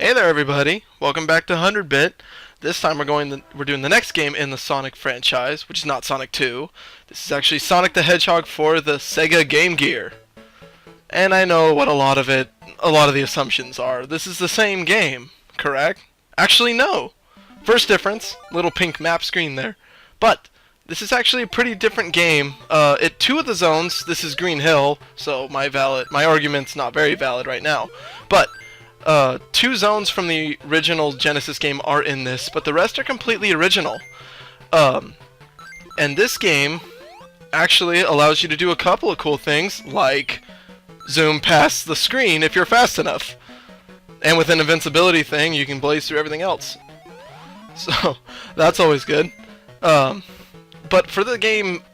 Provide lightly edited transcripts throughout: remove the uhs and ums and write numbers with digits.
Hey there, everybody! Welcome back to 100-Bit. This time we're doing the next game in the Sonic franchise, which is not Sonic 2. This is actually Sonic the Hedgehog for the Sega Game Gear. And I know what a lot of the assumptions are. This is the same game, correct? Actually, no. First difference, little pink map screen there. But this is actually a pretty different game. At two of the zones, this is Green Hill, so my argument's not very valid right now. But two zones from the original Genesis game are in this, but the rest are completely original. And this game actually allows you to do a couple of cool things, like zoom past the screen if you're fast enough. And with an invincibility thing, you can blaze through everything else. So, that's always good. But for the game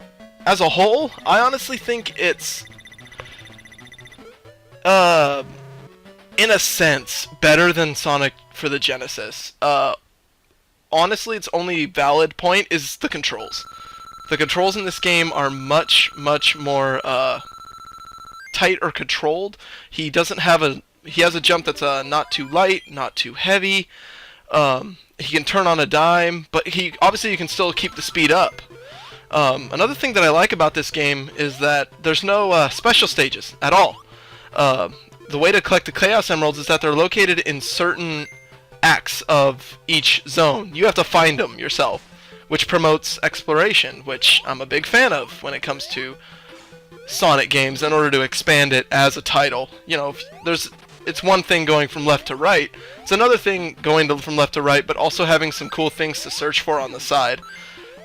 as a whole, I honestly think it's in a sense, better than Sonic for the Genesis. Honestly, its only valid point is the controls. The controls in this game are much more tight or controlled. He has a jump that's not too light, not too heavy. He can turn on a dime, but you can still keep the speed up. Another thing that I like about this game is that there's no special stages at all. The way to collect the Chaos Emeralds is that they're located in certain acts of each zone. You have to find them yourself, which promotes exploration, which I'm a big fan of when it comes to Sonic games in order to expand it as a title. You know, it's one thing going from left to right. It's another thing going from left to right, but also having some cool things to search for on the side.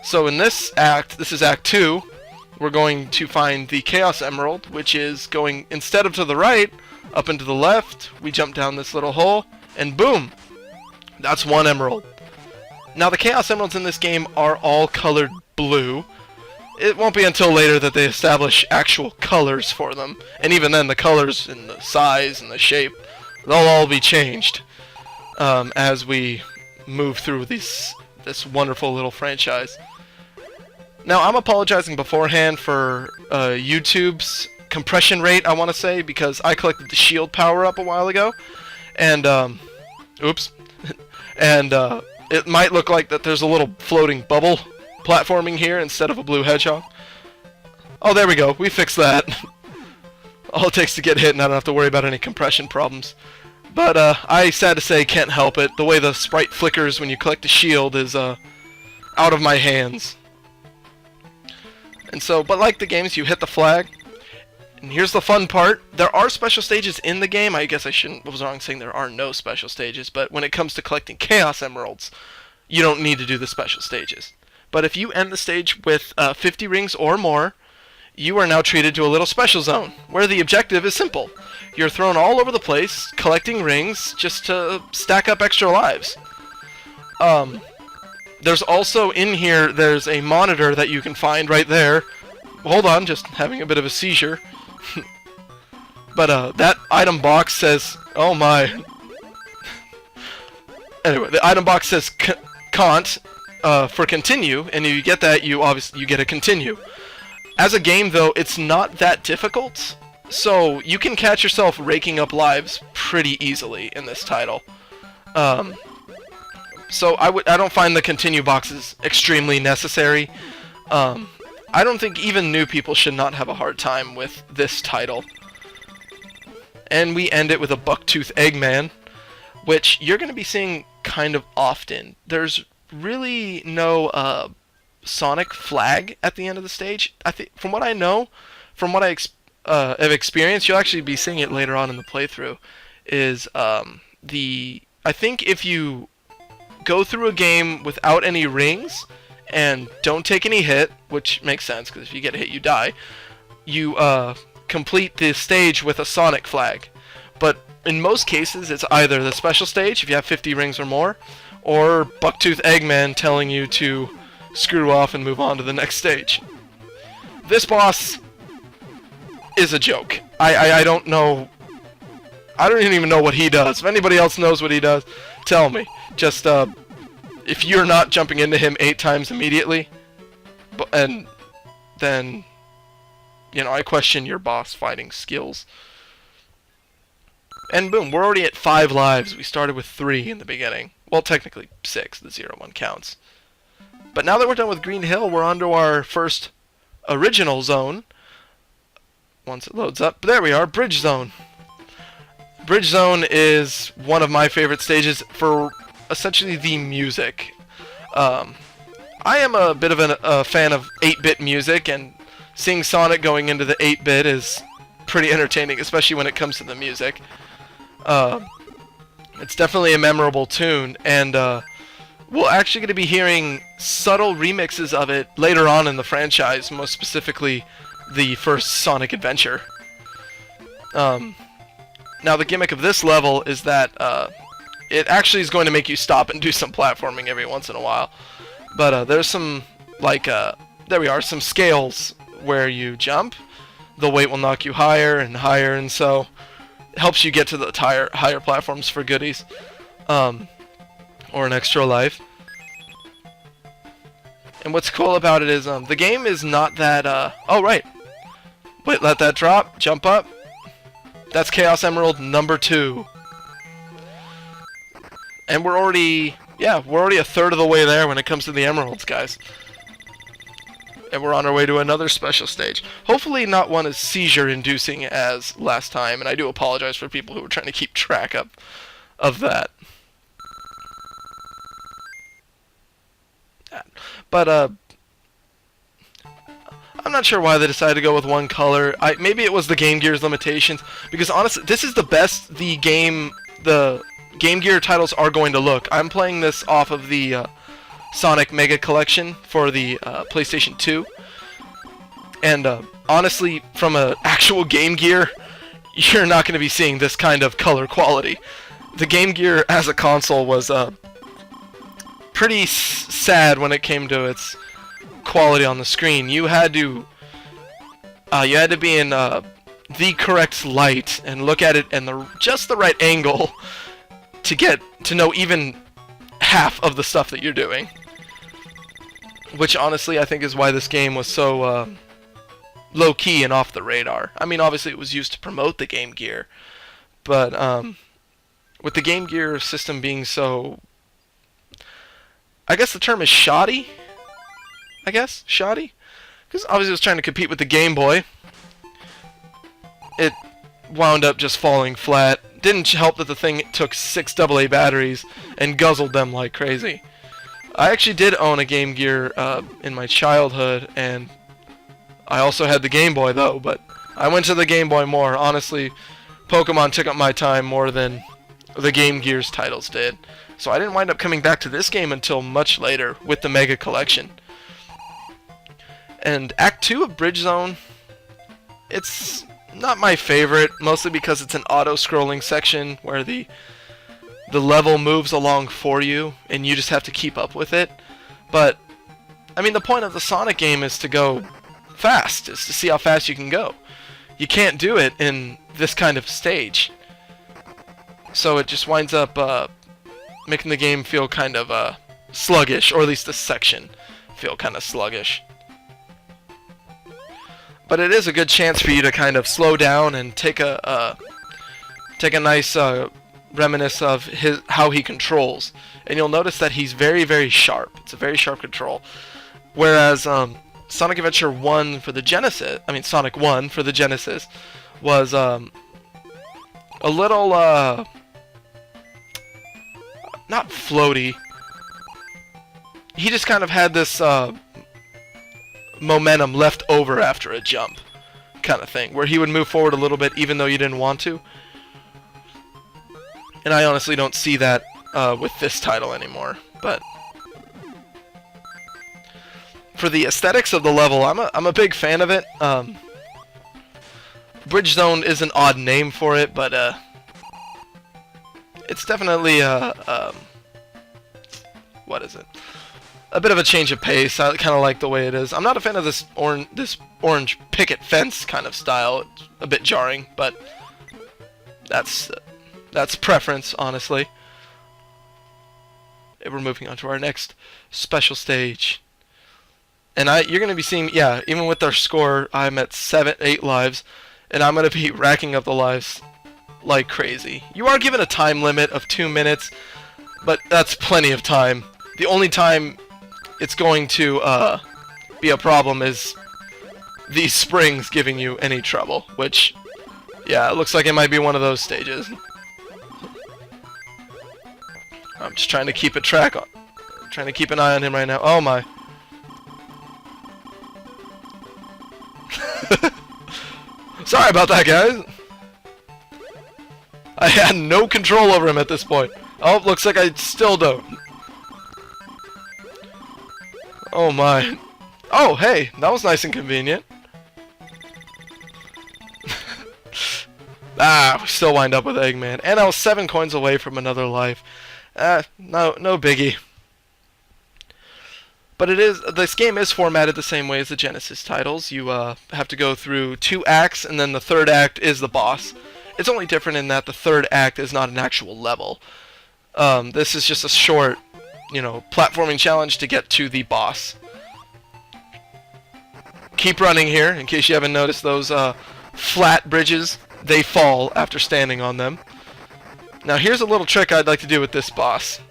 So in this is Act 2, we're going to find the Chaos Emerald, which is going, instead of to the right, up and to the left. We jump down this little hole, and boom! That's one emerald. Now, the Chaos Emeralds in this game are all colored blue. It won't be until later that they establish actual colors for them. And even then, the colors and the size and the shape, they'll all be changed as we move through this wonderful little franchise. Now, I'm apologizing beforehand for YouTube's compression rate, I want to say, because I collected the shield power-up a while ago, and, oops, and, it might look like that there's a little floating bubble platforming here instead of a blue hedgehog. Oh, there we go, we fixed that. All it takes to get hit, and I don't have to worry about any compression problems. But, I, sad to say, can't help it. The way the sprite flickers when you collect a shield is, out of my hands. And so, but like the games, you hit the flag. And here's the fun part. There are special stages in the game. I guess I was wrong saying there are no special stages, but when it comes to collecting Chaos Emeralds, you don't need to do the special stages. But if you end the stage with 50 rings or more, you are now treated to a little special zone, where the objective is simple. You're thrown all over the place, collecting rings, just to stack up extra lives. There's also in here, there's a monitor that you can find right there. Hold on, just having a bit of a seizure. But that item box says, oh my. Anyway, the item box says cont for continue, and if you get that, you get a continue. As a game, though, it's not that difficult, so you can catch yourself raking up lives pretty easily in this title. So I don't find the continue boxes extremely necessary. I don't think even new people should not have a hard time with this title. And we end it with a Bucktooth Eggman, which you're going to be seeing kind of often. There's really no Sonic flag at the end of the stage. I think, from what I know, from what I have experienced, you'll actually be seeing it later on in the playthrough, is I think if you go through a game without any rings and don't take any hit, which makes sense because if you get hit you die, you complete the stage with a Sonic flag. But in most cases it's either the special stage if you have 50 rings or more, or Bucktooth Eggman telling you to screw off and move on to the next stage. This boss is a joke. I don't know. I don't even know what he does. If anybody else knows what he does, tell me. Just if you're not jumping into him 8 times immediately, and then, you know, I question your boss fighting skills. And boom, we're already at 5 lives. We started with 3 in the beginning. Well, technically 6. The 0 one counts. But now that we're done with Green Hill, we're on to our first original zone. Once it loads up, there we are, Bridge Zone. Bridge Zone is one of my favorite stages for essentially the music. I am a bit of a fan of 8-bit music, and seeing Sonic going into the 8-bit is pretty entertaining, especially when it comes to the music. It's definitely a memorable tune, and we're actually going to be hearing subtle remixes of it later on in the franchise, most specifically the first Sonic Adventure. Now the gimmick of this level is that it actually is going to make you stop and do some platforming every once in a while. But there's some, like, there we are, some scales where you jump. The weight will knock you higher and higher, and so it helps you get to the higher platforms for goodies. Or an extra life. And what's cool about it is the game is not that... oh, right. Wait, let that drop. Jump up. That's Chaos Emerald number 2. And we're already... yeah, we're already a third of the way there when it comes to the emeralds, guys. And we're on our way to another special stage. Hopefully not one as seizure-inducing as last time, and I do apologize for people who were trying to keep track of that. But, I'm not sure why they decided to go with one color. Maybe it was the Game Gear's limitations, because honestly, this is the best the Game Gear titles are going to look. I'm playing this off of the Sonic Mega Collection for the PlayStation 2. And honestly, from an actual Game Gear, you're not going to be seeing this kind of color quality. The Game Gear as a console was pretty sad when it came to its quality on the screen. You had to be in the correct light and look at it in just the right angle to get to know even half of the stuff that you're doing. Which honestly I think is why this game was so low-key and off the radar. I mean, obviously it was used to promote the Game Gear, but with the Game Gear system being so... I guess the term is shoddy? Shoddy? Because obviously it was trying to compete with the Game Boy. It wound up just falling flat. Didn't help that the thing took 6 AA batteries and guzzled them like crazy. I actually did own a Game Gear in my childhood, and I also had the Game Boy though, but I went to the Game Boy more. Honestly, Pokemon took up my time more than the Game Gear's titles did. So I didn't wind up coming back to this game until much later with the Mega Collection. And Act 2 of Bridge Zone, it's not my favorite, mostly because it's an auto-scrolling section where the level moves along for you, and you just have to keep up with it. But, I mean, the point of the Sonic game is to go fast, is to see how fast you can go. You can't do it in this kind of stage. So it just winds up making the game feel kind of sluggish, or at least this section feel kind of sluggish. But it is a good chance for you to kind of slow down and take a nice reminisce of how he controls, and you'll notice that he's very, very sharp. It's a very sharp control. Whereas Sonic Adventure 1 for the Genesis, Sonic 1 for the Genesis, was a little not floaty. He just kind of had this momentum left over after a jump kind of thing, where he would move forward a little bit even though you didn't want to. And I honestly don't see that with this title anymore. But for the aesthetics of the level, I'm a big fan of it. Bridge Zone is an odd name for it, but it's definitely what is it? A bit of a change of pace. I kind of like the way it is. I'm not a fan of this orange picket fence kind of style. It's a bit jarring, but that's preference, honestly. And we're moving on to our next special stage. And you're going to be seeing, yeah, even with our score, I'm at 8 lives, and I'm going to be racking up the lives like crazy. You are given a time limit of 2 minutes, but that's plenty of time. The only time it's going to be a problem is these springs giving you any trouble, which, yeah, it looks like it might be one of those stages. I'm just trying to keep a track on, trying to keep an eye on him right now. Oh my. Sorry about that, guys. I had no control over him at this point. Oh, looks like I still don't. Oh my. Oh, hey, that was nice and convenient. Ah, we still wind up with Eggman. And I was 7 coins away from another life. No biggie. But this game is formatted the same way as the Genesis titles. You have to go through 2 acts, and then the 3rd act is the boss. It's only different in that the 3rd act is not an actual level. This is just a short, platforming challenge to get to the boss. Keep running here, in case you haven't noticed those flat bridges. They fall after standing on them. Now here's a little trick I'd like to do with this boss.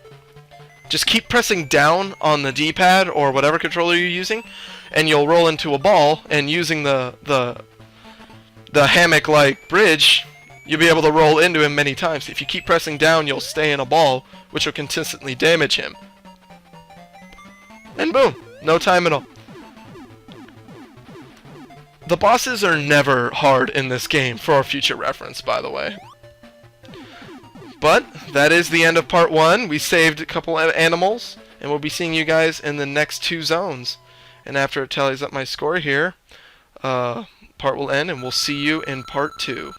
Just keep pressing down on the D-pad or whatever controller you're using, and you'll roll into a ball, and using the hammock-like bridge, you'll be able to roll into him many times. If you keep pressing down, you'll stay in a ball, which will consistently damage him. And boom! No time at all. The bosses are never hard in this game, for future reference, by the way. But that is the end of part 1. We saved a couple of animals, and we'll be seeing you guys in the next 2 zones. And after it tallies up my score here, part will end, and we'll see you in part 2.